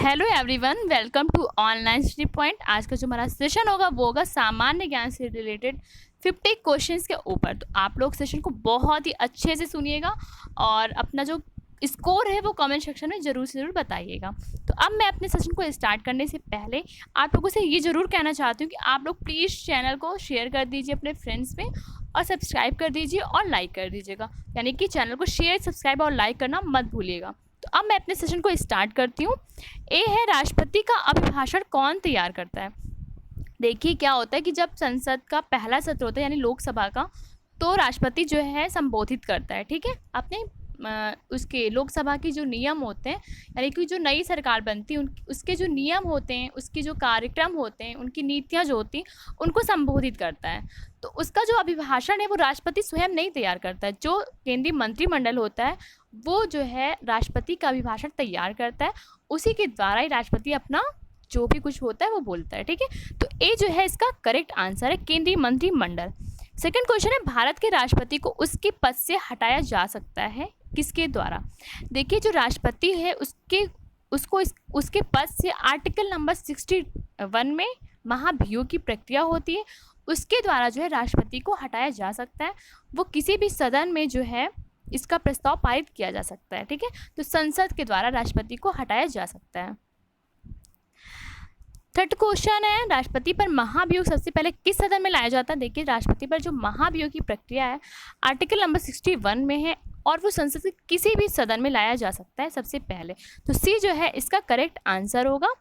Hello everyone, welcome to online study point. आज का जो हमारा सेशन होगा वो होगा सामान्य ज्ञान से रिलेटेड 50 क्वेश्चंस के ऊपर। तो आप लोग सेशन को बहुत ही अच्छे से सुनिएगा और अपना जो स्कोर है वो कमेंट सेक्शन में ज़रूर से ज़रूर बताइएगा। तो अब मैं अपने सेशन को स्टार्ट करने से पहले आप लोगों से ये ज़रूर कहना चाहती हूँ कि आप लोग प्लीज़ चैनल को शेयर कर दीजिए अपने फ्रेंड्स में और सब्सक्राइब कर दीजिए और लाइक कर दीजिएगा। यानी कि चैनल को शेयर, सब्सक्राइब और लाइक करना मत भूलिएगा। तो अब मैं अपने सेशन को स्टार्ट करती हूँ। ए है, राष्ट्रपति का अभिभाषण कौन तैयार करता है? देखिए क्या होता है कि जब संसद का पहला सत्र होता है यानी लोकसभा का, तो राष्ट्रपति जो है संबोधित करता है। ठीक है, अपने उसके लोकसभा के जो नियम होते हैं, यानी कि जो नई सरकार बनती है उसके जो नियम होते हैं, उसके जो कार्यक्रम होते हैं, उनकी नीतियाँ जो होती हैं, उनको संबोधित करता है। तो उसका जो अभिभाषण है वो राष्ट्रपति स्वयं नहीं तैयार करता है। जो केंद्रीय मंत्रिमंडल होता है वो जो है राष्ट्रपति का अभिभाषण तैयार करता है। उसी के द्वारा ही राष्ट्रपति अपना जो भी कुछ होता है वो बोलता है। ठीक है, तो ए जो है इसका करेक्ट आंसर है, केंद्रीय मंत्रिमंडल। सेकंड क्वेश्चन है, भारत के राष्ट्रपति को उसके पद से हटाया जा सकता है किसके द्वारा? देखिए जो राष्ट्रपति है उसके पद से आर्टिकल नंबर 61 में महाभियोग की प्रक्रिया होती है, उसके द्वारा जो है राष्ट्रपति को हटाया जा सकता है। वो किसी भी सदन में जो है इसका प्रस्ताव पारित किया जा सकता है। ठीक है, तो संसद के द्वारा राष्ट्रपति को हटाया जा सकता है। थर्ड क्वेश्चन है, राष्ट्रपति पर महाभियोग सबसे पहले किस सदन में लाया जाता है? देखिए राष्ट्रपति पर जो महाभियोग की प्रक्रिया है आर्टिकल नंबर 61 में है और वो संसद के किसी भी सदन में लाया जा सकता है सबसे पहले। तो सी जो है इसका करेक्ट आंसर होगा।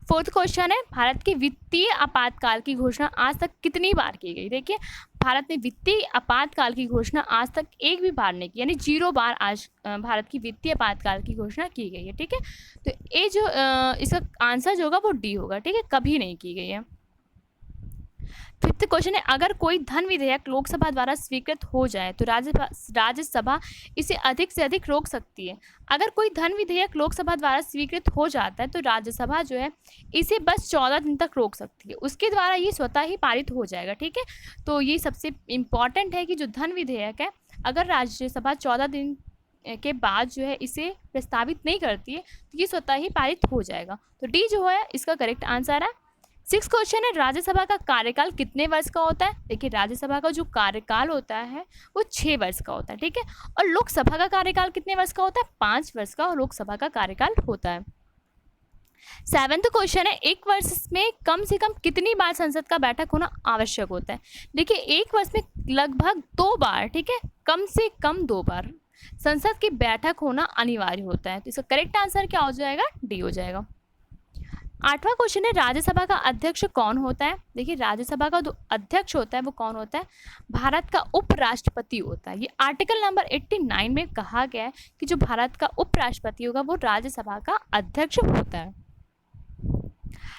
फोर्थ क्वेश्चन है, भारत के वित्तीय आपातकाल की घोषणा आज तक कितनी बार की गई? देखिए भारत ने वित्तीय आपातकाल की घोषणा आज तक एक भी बार नहीं की, यानी 0 बार आज भारत की वित्तीय आपातकाल की घोषणा की गई है। ठीक है, तो ये जो इसका आंसर जो होगा वो डी होगा। ठीक है, कभी नहीं की गई है। फिफ्थ क्वेश्चन है, अगर कोई धन विधेयक लोकसभा द्वारा स्वीकृत हो जाए तो राज्यसभा इसे अधिक से अधिक रोक सकती है। अगर कोई धन विधेयक लोकसभा द्वारा स्वीकृत हो जाता है तो राज्यसभा जो है इसे बस 14 दिन तक रोक सकती है, उसके द्वारा ये स्वतः ही पारित हो जाएगा। ठीक है, तो ये सबसे इम्पॉर्टेंट है कि जो धन विधेयक है अगर राज्यसभा 14 दिन के बाद जो है इसे प्रस्तावित नहीं करती है तो ये स्वतः ही पारित हो जाएगा। तो डी जो है इसका करेक्ट आंसर है। सिक्स क्वेश्चन है, राज्यसभा का कार्यकाल कितने वर्ष का होता है? देखिए राज्यसभा का जो कार्यकाल होता है वो 6 वर्ष का होता है। ठीक है, और लोकसभा का कार्यकाल कितने वर्ष का होता है? 5 वर्ष का लोकसभा का कार्यकाल होता है। सेवेंथ क्वेश्चन है, एक वर्ष में कम से कम कितनी बार संसद का बैठक होना आवश्यक होता है? देखिए एक वर्ष में लगभग 2 बार, ठीक है, कम से कम 2 बार संसद की बैठक होना अनिवार्य होता है। तो इसका करेक्ट आंसर क्या हो जाएगा? डी हो जाएगा। आठवां क्वेश्चन है, राज्यसभा का अध्यक्ष कौन होता है? देखिए राज्यसभा का जो अध्यक्ष होता है वो कौन होता है? भारत का उपराष्ट्रपति होता है। ये आर्टिकल नंबर 89 में कहा गया है कि जो भारत का उपराष्ट्रपति होगा वो राज्यसभा का अध्यक्ष होता है।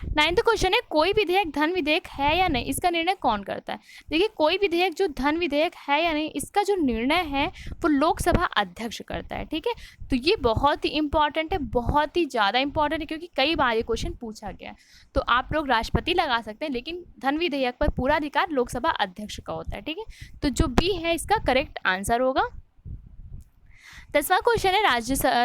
नाइन्थ क्वेश्चन है, कोई विधेयक धन विधेयक है या नहीं, इसका निर्णय कौन करता है? देखिए कोई विधेयक जो धन विधेयक है या नहीं इसका जो निर्णय है वो लोकसभा अध्यक्ष करता है। ठीक है, तो ये बहुत ही इंपॉर्टेंट है, बहुत ही ज़्यादा इंपॉर्टेंट है क्योंकि कई बार ये क्वेश्चन पूछा गया है। तो आप लोग राष्ट्रपति लगा सकते हैं लेकिन धन विधेयक पर पूरा अधिकार लोकसभा अध्यक्ष का होता है। ठीक है, तो जो बी है इसका करेक्ट आंसर होगा। 10वां क्वेश्चन है,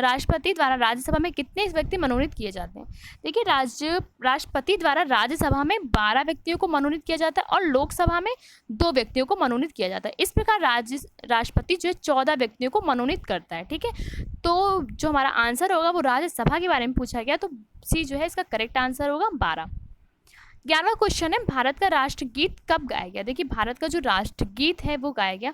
राष्ट्रपति द्वारा राज्यसभा में कितने व्यक्ति मनोनीत किए जाते हैं? देखिए राष्ट्रपति द्वारा राज्यसभा में 12 व्यक्तियों को मनोनीत किया जाता है और लोकसभा में 2 व्यक्तियों को मनोनीत किया जाता है। इस प्रकार राष्ट्रपति जो है 14 व्यक्तियों को मनोनीत करता है। ठीक है, तो जो हमारा आंसर होगा वो राज्यसभा के बारे में पूछा गया, तो सी जो है इसका करेक्ट आंसर होगा 12। 11वां क्वेश्चन है, भारत का राष्ट्रगीत कब गाया गया? देखिए भारत का जो राष्ट्रगीत है वो गाया गया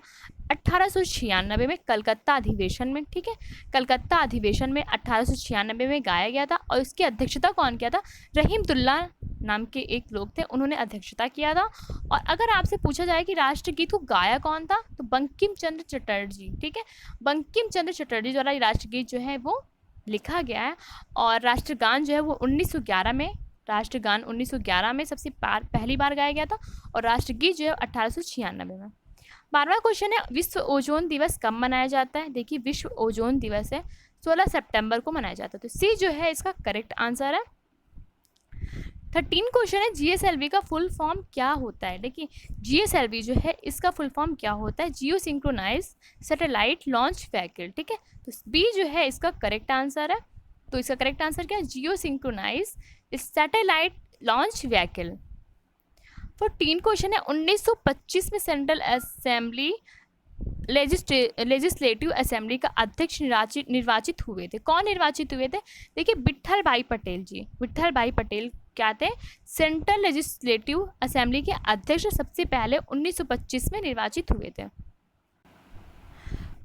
1896 में कलकत्ता अधिवेशन में। ठीक है, कलकत्ता अधिवेशन में 1896 में गाया गया था और इसकी अध्यक्षता कौन किया था? रहीमतुल्ला नाम के एक लोग थे, उन्होंने अध्यक्षता किया था। और अगर आपसे पूछा जाए कि राष्ट्रगीत को गाया कौन था तो बंकिम चंद्र चटर्जी। ठीक है, बंकिम चंद्र चटर्जी द्वारा ये राष्ट्रगीत जो है वो लिखा गया है। और राष्ट्रगान जो है वो 1911 में सबसे पहली बार गाया गया था और राष्ट्रगीत जो है 1896 में। 12वां क्वेश्चन है, विश्व ओजोन दिवस कब मनाया जाता है? देखिए विश्व ओजोन दिवस है 16 सितंबर को मनाया जाता है, तो सी जो है इसका करेक्ट आंसर है। 13 क्वेश्चन है, जीएसएलवी का फुल फॉर्म क्या होता है? देखिए जीएसएलवी जो है इसका फुल फॉर्म क्या होता है? Geo synchronise satellite launch vehicle. ठीक है, तो बी जो है इसका करेक्ट आंसर है। तो इसका करेक्ट आंसर क्या है? Geo synchronise satellite launch vehicle. 14 question है, 1925 में सेंट्रल असेंबली लेजिस्लेटिव असेंबली का अध्यक्ष निर्वाचित हुए थे। कौन निर्वाचित हुए थे? देखिए विट्ठल भाई पटेल जी। विट्ठल भाई पटेल क्या थे? सेंट्रल लेजिस्लेटिव असेंबली के अध्यक्ष सबसे पहले 1925 में निर्वाचित हुए थे।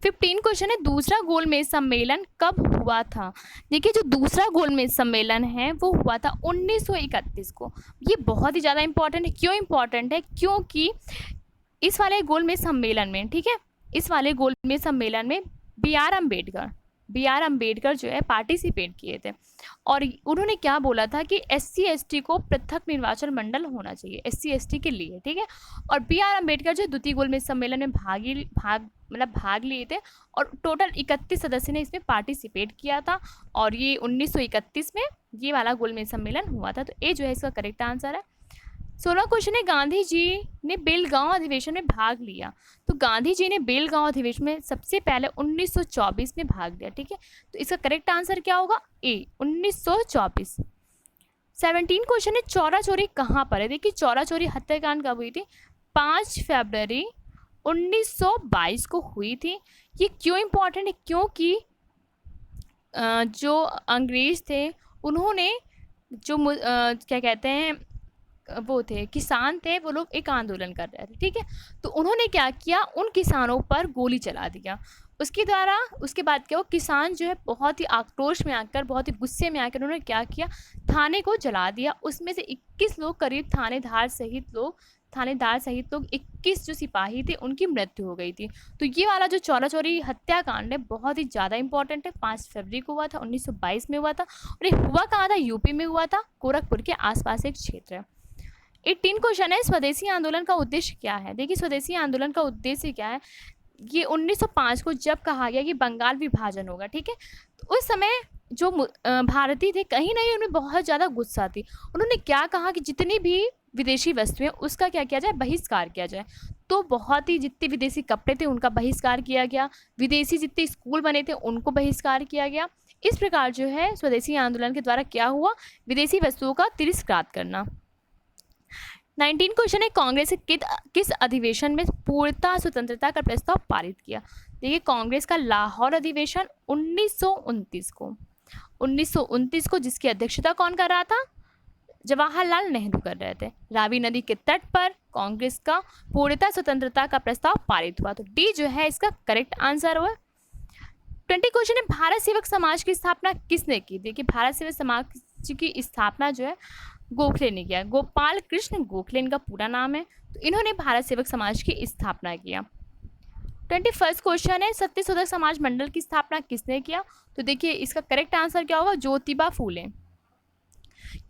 15 क्वेश्चन है, दूसरा गोलमेज सम्मेलन कब हुआ था? देखिए जो दूसरा गोलमेज सम्मेलन है वो हुआ था 1931 को। ये बहुत ही ज़्यादा इंपॉर्टेंट है। क्यों इंपॉर्टेंट है? क्योंकि इस वाले गोलमेज सम्मेलन में, ठीक है, इस वाले गोलमेज सम्मेलन में बी आर अम्बेडकर जो है पार्टिसिपेट किए थे और उन्होंने क्या बोला था कि SC ST को पृथक निर्वाचन मंडल होना चाहिए SC ST के लिए, ठीक है। और बी आर अम्बेडकर जो द्वितीय गोलमेज सम्मेलन में भाग लिए थे और टोटल 31 सदस्य ने इसमें पार्टिसिपेट किया था और ये 1931 में ये वाला गोलमेज सम्मेलन हुआ था। तो ये जो है इसका करेक्ट आंसर है। 16 क्वेश्चन है, गांधी जी ने बेलगांव अधिवेशन में भाग लिया। तो गांधी जी ने बेलगांव अधिवेशन में सबसे पहले 1924 में भाग लिया, ठीक है। तो इसका करेक्ट आंसर क्या होगा? ए 1924। 17 क्वेश्चन है, चौरा चोरी कहाँ पर है? देखिए चौरा चोरी हत्याकांड कब हुई थी? 5 फरवरी 1922 को हुई थी। ये क्यों इम्पोर्टेंट है? क्योंकि जो अंग्रेज थे उन्होंने जो क्या कहते हैं वो थे किसान थे, वो लोग एक आंदोलन कर रहे थे, ठीक है। तो उन्होंने क्या किया, उन किसानों पर गोली चला दिया। उसके बाद क्या, वो किसान जो है बहुत ही आक्रोश में आकर, बहुत ही गुस्से में आकर उन्होंने क्या किया, थाने को जला दिया। उसमें से 21 लोग करीब थानेदार सहित लोग 21 जो सिपाही थे उनकी मृत्यु हो गई थी। तो ये वाला जो चौरा चौरी हत्याकांड है बहुत ही ज़्यादा इंपॉर्टेंट है। 5 फरवरी को हुआ था, 1922 में हुआ था और ये हुआ कहाँ था? यूपी में हुआ था, गोरखपुर के आसपास एक क्षेत्र है। 18 क्वेश्चन है, स्वदेशी आंदोलन का उद्देश्य क्या है? देखिए स्वदेशी आंदोलन का उद्देश्य क्या है? ये 1905 को जब कहा गया कि बंगाल विभाजन होगा, ठीक है, तो उस समय जो भारतीय थे कहीं ना कहीं उनमें बहुत ज़्यादा गुस्सा थी। उन्होंने क्या कहा कि जितनी भी विदेशी वस्तुएं उसका क्या किया जाए, बहिष्कार किया जाए। तो बहुत ही जितने विदेशी कपड़े थे उनका बहिष्कार किया गया, विदेशी जितने स्कूल बने थे उनको बहिष्कार किया गया। इस प्रकार जो है स्वदेशी आंदोलन के द्वारा क्या हुआ, विदेशी वस्तुओं का तिरस्कार करना। 19 क्वेश्चन है, कांग्रेस ने किस अधिवेशन में पूर्णतः स्वतंत्रता का प्रस्ताव पारित किया? देखिए कांग्रेस का लाहौर अधिवेशन 1929 को जिसकी अध्यक्षता कौन कर रहा था? जवाहरलाल नेहरू कर रहे थे। रावी नदी के तट पर कांग्रेस का पूर्णतः स्वतंत्रता का प्रस्ताव पारित हुआ। तो डी जो है इसका करेक्ट आंसर हुआ। 20 क्वेश्चन है, भारत सेवक समाज की स्थापना किसने की? देखिए भारत सेवक समाज की स्थापना जो है गोखले ने किया। गोपाल कृष्ण गोखले इनका पूरा नाम है। तो इन्होंने भारत सेवक समाज की स्थापना किया। 21 क्वेश्चन है, सत्यशोधक समाज मंडल की स्थापना किसने किया? तो देखिए इसका करेक्ट आंसर क्या होगा? ज्योतिबा फूले। ये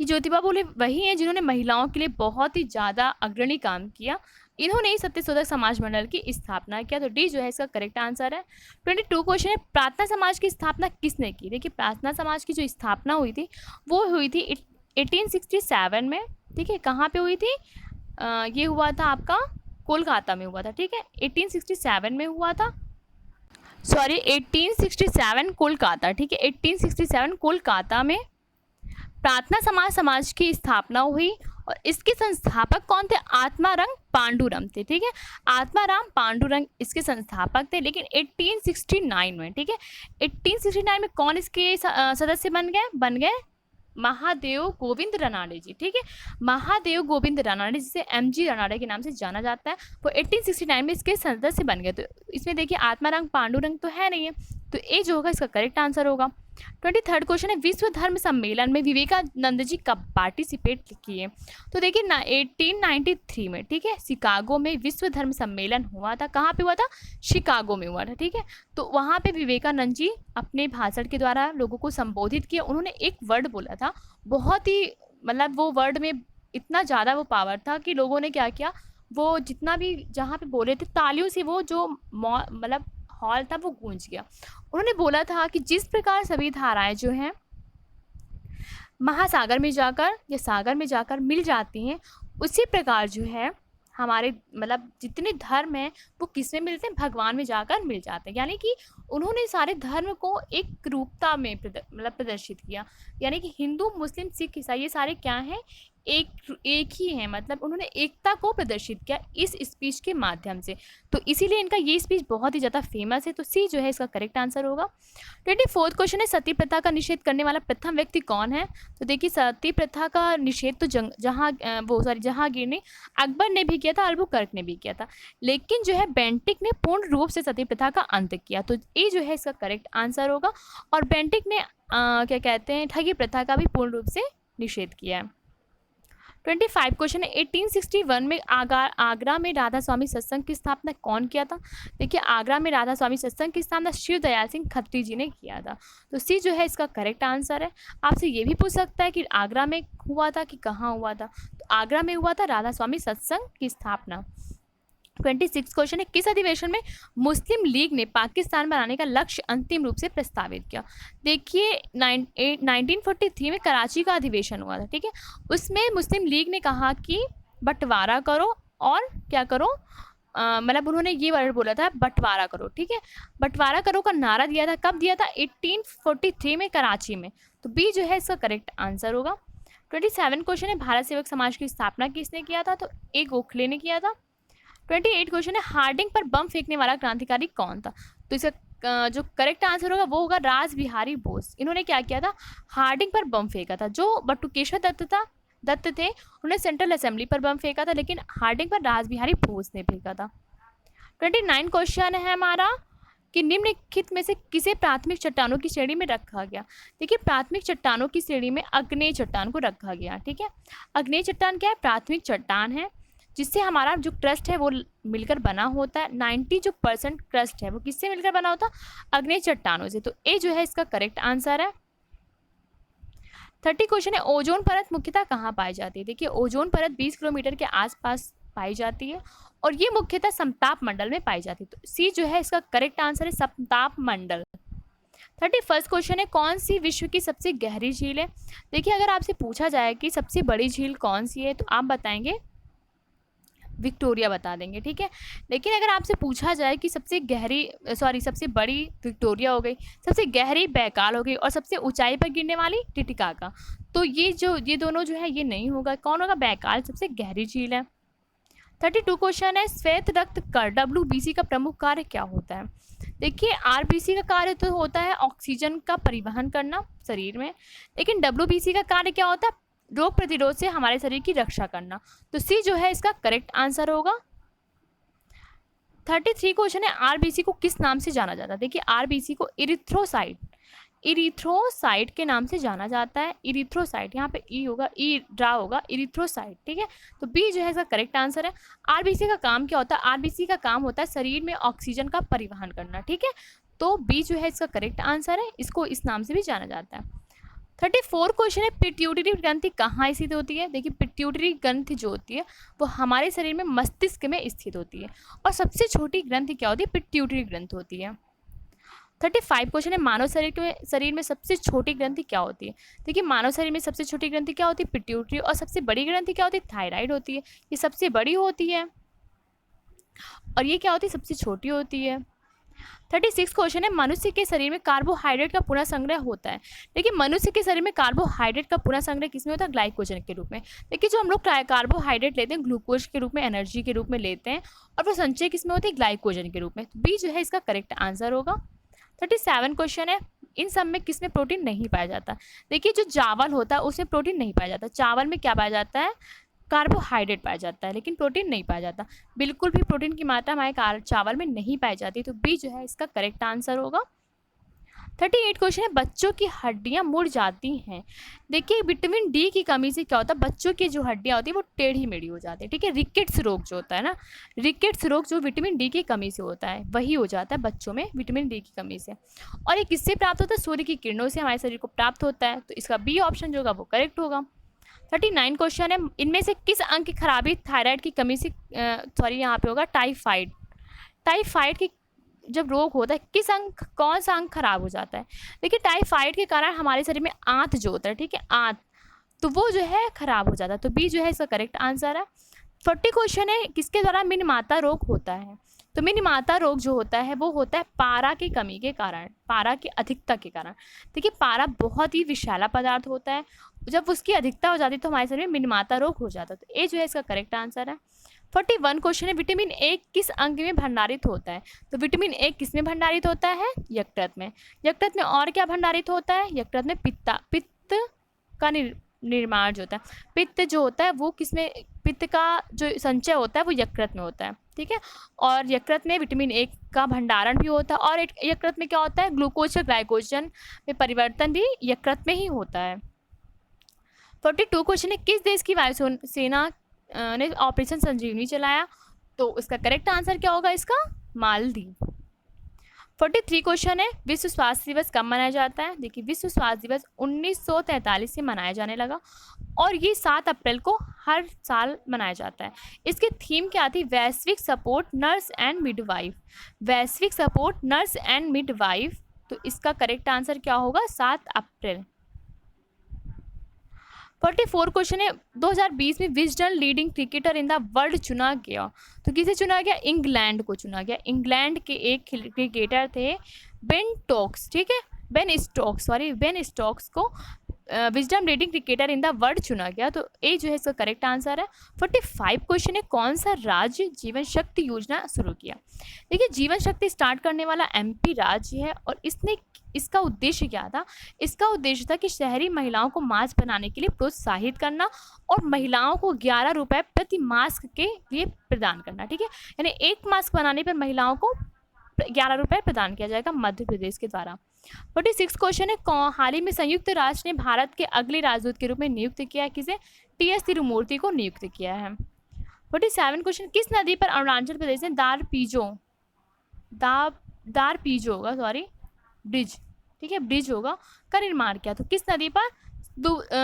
ज्योतिबा फूले वही हैं जिन्होंने महिलाओं के लिए बहुत ही ज़्यादा अग्रणी काम किया। इन्होंने ही सत्यशोधक समाज मंडल की स्थापना किया। तो डी जो है इसका करेक्ट आंसर है। 22 क्वेश्चन है, प्रार्थना समाज की स्थापना किसने की? देखिए प्रार्थना समाज की जो स्थापना हुई थी वो हुई थी 1867 में, ठीक है। कहाँ पे हुई थी? ये हुआ था आपका कोलकाता में हुआ था, ठीक है। 1867 में हुआ था, सॉरी 1867 कोलकाता, ठीक है। 1867 कोलकाता में प्रार्थना समाज की स्थापना हुई और इसके संस्थापक कौन थे? आत्माराम पांडुरंग थे, ठीक है। आत्माराम पांडुरंग इसके संस्थापक थे। लेकिन 1869 में, ठीक है, 1869 में कौन इसके सदस्य बन गए? महादेव गोविंद रानड़े जी, ठीक है। महादेव गोविंद रानड़े जिसे MG रानड़े के नाम से जाना जाता है, वो 1869 में इसके सदस्य बन गए। तो इसमें देखिए आत्माराम पांडुरंग तो है नहीं है, तो ए जो होगा इसका करेक्ट आंसर होगा। 23 क्वेश्चन है, विश्व धर्म सम्मेलन में विवेकानंद जी कब पार्टिसिपेट किए? तो देखिए 1893 में, ठीक है, शिकागो में विश्व धर्म सम्मेलन हुआ था। कहाँ पे हुआ था? शिकागो में हुआ था, ठीक है। तो वहाँ पे विवेकानंद जी अपने भाषण के द्वारा लोगों को संबोधित किया। उन्होंने एक वर्ड बोला था, बहुत ही मतलब वो वर्ड में इतना ज़्यादा वो पावर था कि लोगों ने क्या किया, वो जितना भी जहाँ पे बोले थे तालियों से वो जो मतलब हॉल था वो गूंज गया। उन्होंने बोला था कि जिस प्रकार सभी धाराएं जो हैं महासागर में जाकर या सागर में जाकर मिल जाती हैं, उसी प्रकार जो है हमारे मतलब जितने धर्म हैं वो किस में मिलते हैं, भगवान में जाकर मिल जाते हैं। यानी कि उन्होंने सारे धर्म को एक रूपता में मतलब प्रदर्शित किया। यानी कि हिंदू, मुस्लिम, सिख, ईसाई ये सारे क्या हैं, एक ही हैं। मतलब उन्होंने एकता को प्रदर्शित किया इस स्पीच के माध्यम से। तो इसीलिए इनका ये स्पीच बहुत ही ज़्यादा फेमस है। तो सी जो है इसका करेक्ट आंसर होगा। 24th क्वेश्चन है, सती प्रथा का निषेध करने वाला प्रथम व्यक्ति कौन है? तो देखिए सती प्रथा का निषेध तो जहांगीर ने, अकबर ने भी किया था, अल्बुकर्क ने भी किया था, लेकिन जो है बेंटिक ने पूर्ण रूप से सती प्रथा का अंत किया। तो ये जो है इसका करेक्ट आंसर होगा। और बेंटिक ने क्या कहते हैं, ठगी प्रथा का भी पूर्ण रूप से निषेध किया है। 25 क्वेश्चन है, 1861 में आगरा में राधा स्वामी सत्संग की स्थापना कौन किया था? देखिए आगरा में राधा स्वामी सत्संग की स्थापना शिव दयाल सिंह खत्री जी ने किया था। तो सी जो है इसका करेक्ट आंसर है। आपसे ये भी पूछ सकता है कि आगरा में हुआ था कि कहाँ हुआ था? तो आगरा में हुआ था राधा स्वामी सत्संग की स्थापना। 26 क्वेश्चन है, किस अधिवेशन में मुस्लिम लीग ने पाकिस्तान बनाने का लक्ष्य अंतिम रूप से प्रस्तावित किया? देखिए 1943 में कराची का अधिवेशन हुआ था, ठीक है। उसमें मुस्लिम लीग ने कहा कि बंटवारा करो और क्या करो, मतलब उन्होंने ये वर्ड बोला था, बंटवारा करो, ठीक है। बंटवारा करो का नारा दिया था, कब दिया था? 1843 में कराची में। तो बी जो है इसका करेक्ट आंसर होगा। 27 क्वेश्चन है, भारत सेवक समाज की स्थापना किसने किया था? तो ए गोखले ने किया था। 28 क्वेश्चन है, हार्डिंग पर बम फेंकने वाला क्रांतिकारी कौन था? तो इसका जो करेक्ट आंसर होगा वो होगा रास बिहारी बोस। इन्होंने क्या किया था? हार्डिंग पर बम फेंका था। जो बटुकेश्वर दत्त थे उन्होंने सेंट्रल असेंबली पर बम फेंका था, लेकिन हार्डिंग पर रास बिहारी बोस ने फेंका था। 29 क्वेश्चन है हमारा कि निम्नलिखित में से किसे प्राथमिक चट्टानों की श्रेणी में रखा गया? देखिए प्राथमिक चट्टानों की श्रेणी में अग्नेय चट्टान को रखा गया, ठीक है। अग्नेय चट्टान क्या है? प्राथमिक चट्टान है जिससे हमारा जो क्रस्ट है वो मिलकर बना होता है। 90% क्रस्ट है वो किससे मिलकर बना होता है? अग्नेय चट्टानों से। तो ए जो है इसका करेक्ट आंसर है। 30 क्वेश्चन है, ओजोन परत मुख्यतः कहाँ पाई जाती है? देखिए ओजोन परत 20 किलोमीटर के आसपास पाई जाती है और ये मुख्यतः समताप मंडल में पाई जाती है। तो सी जो है इसका करेक्ट आंसर है, समताप मंडल। 31 क्वेश्चन है, कौन सी विश्व की सबसे गहरी झील है? देखिए अगर आपसे पूछा जाए कि सबसे बड़ी झील कौन सी है तो आप बताएंगे विक्टोरिया बता देंगे, ठीक है। लेकिन अगर आपसे पूछा जाए कि सबसे बड़ी विक्टोरिया हो गई, सबसे गहरी बैकाल हो गई और सबसे ऊंचाई पर गिरने वाली टिटिकाका, तो ये दोनों जो है ये नहीं होगा। कौन होगा? बैकाल सबसे गहरी झील है। 32 क्वेश्चन है, श्वेत रक्त कण WBC का प्रमुख कार्य क्या होता है? देखिए RBC का कार्य तो होता है ऑक्सीजन का परिवहन करना शरीर में, लेकिन WBC का कार्य क्या होता है? रोग प्रतिरोध से हमारे शरीर की रक्षा करना। तो सी जो है इसका करेक्ट आंसर होगा। 33 क्वेश्चन है, RBC को किस नाम से जाना जाता है? देखिए RBC को इरिथ्रोसाइट के नाम से जाना जाता है। इरिथ्रोसाइट, यहाँ पे ई होगा, होगा इरिथ्रोसाइट, ठीक है। तो बी जो है इसका करेक्ट आंसर है। RBC का काम क्या होता है? RBC का काम होता है शरीर में ऑक्सीजन का परिवहन करना, ठीक है। तो बी जो है इसका करेक्ट आंसर है, इसको इस नाम से भी जाना जाता है। 34 क्वेश्चन है, पिट्यूटरी ग्रंथि कहाँ स्थित होती है? देखिए पिट्यूटरी ग्रंथि जो होती है वो हमारे शरीर में मस्तिष्क में स्थित होती है और सबसे छोटी ग्रंथि क्या होती है? पिट्यूटरी ग्रंथि होती है। 35 क्वेश्चन है, मानव शरीर में सबसे छोटी ग्रंथि क्या होती है? देखिए मानव शरीर में सबसे छोटी ग्रंथि क्या होती है? पिट्यूटरी। और सबसे बड़ी ग्रंथि क्या होती है? थायराइड होती है। ये सबसे बड़ी होती है और ये क्या होती है? सबसे छोटी होती है। 36 क्वेश्चन है, मनुष्य के शरीर में कार्बोहाइड्रेट का पुनः संग्रह होता है। देखिए मनुष्य के शरीर में कार्बोहाइड्रेट का पुनः संग्रह किसमें होता है? ग्लाइकोजन के रूप में। देखिए जो हम लोग कार्बोहाइड्रेट लेते हैं ग्लूकोज के रूप में, एनर्जी के रूप में लेते हैं और वो संचय किसमें होती है? ग्लाइकोजन के रूप में। तो बी जो है इसका करेक्ट आंसर होगा। 37 क्वेश्चन है, इन सब में किसमें प्रोटीन नहीं पाया जाता? देखिए जो चावल होता है उसमें प्रोटीन नहीं पाया जाता। चावल में क्या पाया जाता है? कार्बोहाइड्रेट पाया जाता है, लेकिन प्रोटीन नहीं पाया जाता। बिल्कुल भी प्रोटीन की मात्रा हमारे चावल में नहीं पाई जाती। तो बी जो है इसका करेक्ट आंसर होगा। 38 क्वेश्चन है, बच्चों की हड्डियां मुड़ जाती हैं। देखिए विटामिन डी की कमी से क्या होता है? बच्चों की जो हड्डियां होती है वो टेढ़ी मेढ़ी हो जाती है, ठीक है। रिकेट्स रोग जो होता है ना, रिकेट्स रोग जो विटामिन डी की कमी से होता है वही हो जाता है बच्चों में विटामिन डी की कमी से। और ये किससे प्राप्त होता है? सूर्य की किरणों से हमारे शरीर को प्राप्त होता है। तो इसका बी ऑप्शन जो होगा वो करेक्ट होगा। 39 क्वेश्चन है, इनमें से किस अंग की खराबी थायराइड की कमी से यहाँ पे होगा टाइफाइड की जब रोग होता है कौन सा अंग खराब हो जाता है? देखिए टाइफाइड के कारण हमारे शरीर में आंत जो होता है, ठीक है, आंत, तो वो जो है खराब हो जाता है। तो बी जो है इसका करेक्ट आंसर है। 40 क्वेश्चन है किसके द्वारा मिनमाता रोग होता है। तो मिनमाता रोग जो होता है वो होता है पारा की कमी के कारण, पारा की अधिकता के कारण। देखिए पारा बहुत ही विषैला पदार्थ होता है, जब उसकी अधिकता हो जाती है तो हमारे शरीर में मिनमाता रोग हो जाता है। तो ये जो है इसका करेक्ट आंसर है। 41 क्वेश्चन है विटामिन ए किस अंग में भंडारित होता है। तो विटामिन ए किस में भंडारित होता है, यकृत में। यकृत में और क्या भंडारित होता है, यकृत में पित्त का निर्माण जो होता है, पित्त जो होता है वो किसमें, पित्त का जो संचय होता है वो यकृत में होता है, ठीक है। और यकृत में विटामिन ए का भंडारण भी होता है, और यकृत में क्या होता है, ग्लूकोज से ग्लाइकोजन में परिवर्तन भी यकृत में ही होता है। 42 क्वेश्चन है किस देश की वायुसेना ने ऑपरेशन संजीवनी चलाया। तो इसका करेक्ट आंसर क्या होगा इसका, मालदीव। 43 क्वेश्चन है विश्व स्वास्थ्य दिवस कब मनाया जाता है। देखिए विश्व स्वास्थ्य दिवस 1943 से मनाया जाने लगा और ये 7 अप्रैल को हर साल मनाया जाता है। इसकी थीम क्या थी, वैश्विक सपोर्ट नर्स एंड मिडवाइफ, वैश्विक सपोर्ट नर्स एंड मिडवाइफ। तो इसका करेक्ट आंसर क्या होगा, 7 अप्रैल। 44 क्वेश्चन है 2020 में Wisden leading cricketer in the world चुना गया। तो किसे चुना गया, इंग्लैंड को चुना गया। इंग्लैंड के एक क्रिकेटर थे बेन स्टोक्स, ठीक है, बेन स्टोक्स को wisdom leading cricketer in the world चुना गया। तो ये जो है इसका करेक्ट आंसर है। 45 क्वेश्चन है कौन सा राज्य जीवन शक्ति योजना शुरू किया। देखिए जीवन शक्ति स्टार्ट करने वाला एमपी राज्य है और इसका उद्देश्य क्या था, इसका उद्देश्य था कि शहरी महिलाओं को मास्क बनाने के लिए प्रोत्साहित करना और महिलाओं को 11 रुपये प्रति मास्क के लिए प्रदान करना, ठीक है। यानी एक मास्क बनाने पर महिलाओं को 11 रुपये प्रदान किया जाएगा मध्य प्रदेश के द्वारा। 46 क्वेश्चन है हाल ही में संयुक्त राष्ट्र ने भारत के अगले राजदूत के रूप में नियुक्त किया है किसे, टी.एस. तिरुमूर्ति को नियुक्त किया है। 47 क्वेश्चन किस नदी पर अरुणाचल प्रदेश ने दारपीजो होगा सॉरी ब्रिज, ठीक है, ब्रिज होगा का निर्माण किया। तो किस नदी पर,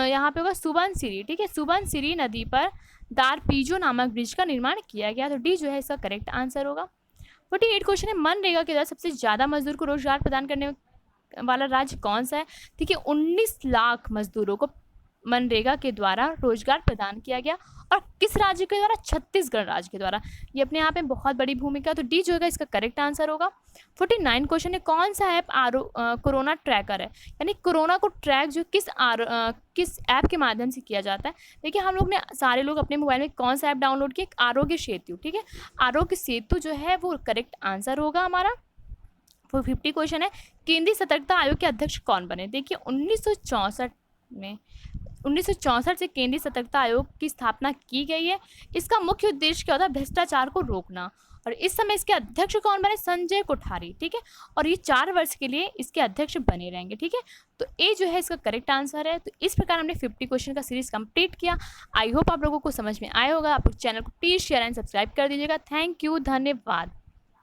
यहाँ पे होगा सुबनसिरी, ठीक है, सुबनसिरी नदी पर दारपीजो नामक ब्रिज का निर्माण किया गया। तो डी जो है इसका करेक्ट आंसर होगा। 48 क्वेश्चन है मनरेगा के द्वारा सबसे ज़्यादा मजदूर को रोजगार प्रदान करने वाला राज्य कौन सा है। ठीक है, 19 लाख मजदूरों को मनरेगा के द्वारा रोजगार प्रदान किया गया और किस राज्य के द्वारा, छत्तीसगढ़ राज्य के द्वारा। ये अपने यहाँ पे बहुत बड़ी भूमिका, तो डी जो होगा इसका करेक्ट आंसर होगा। 49 क्वेश्चन है कौन सा ऐप कोरोना ट्रैकर है, यानी कोरोना को ट्रैक जो किस ऐप के माध्यम से किया जाता है। देखिए हम लोग ने सारे लोग अपने मोबाइल में कौन सा ऐप डाउनलोड किया, आरोग्य सेतु, ठीक है, आरोग्य सेतु जो है वो करेक्ट आंसर होगा हमारा। 50 क्वेश्चन है केंद्रीय सतर्कता आयोग के अध्यक्ष कौन बने। देखिए 1964 से केंद्रीय सतर्कता आयोग की स्थापना की गई है। इसका मुख्य उद्देश्य क्या होता है, भ्रष्टाचार को रोकना, और इस समय इसके अध्यक्ष कौन बने, संजय कोठारी, ठीक है, और ये 4 वर्ष के लिए इसके अध्यक्ष बने रहेंगे, ठीक है। तो ए जो है इसका करेक्ट आंसर है। तो इस प्रकार हमने 50 क्वेश्चन का सीरीज कंप्लीट किया। आई होप आप लोगों को समझ में आया होगा। आप लोग चैनल को प्लीज़ शेयर एंड सब्सक्राइब कर दीजिएगा। थैंक यू, धन्यवाद।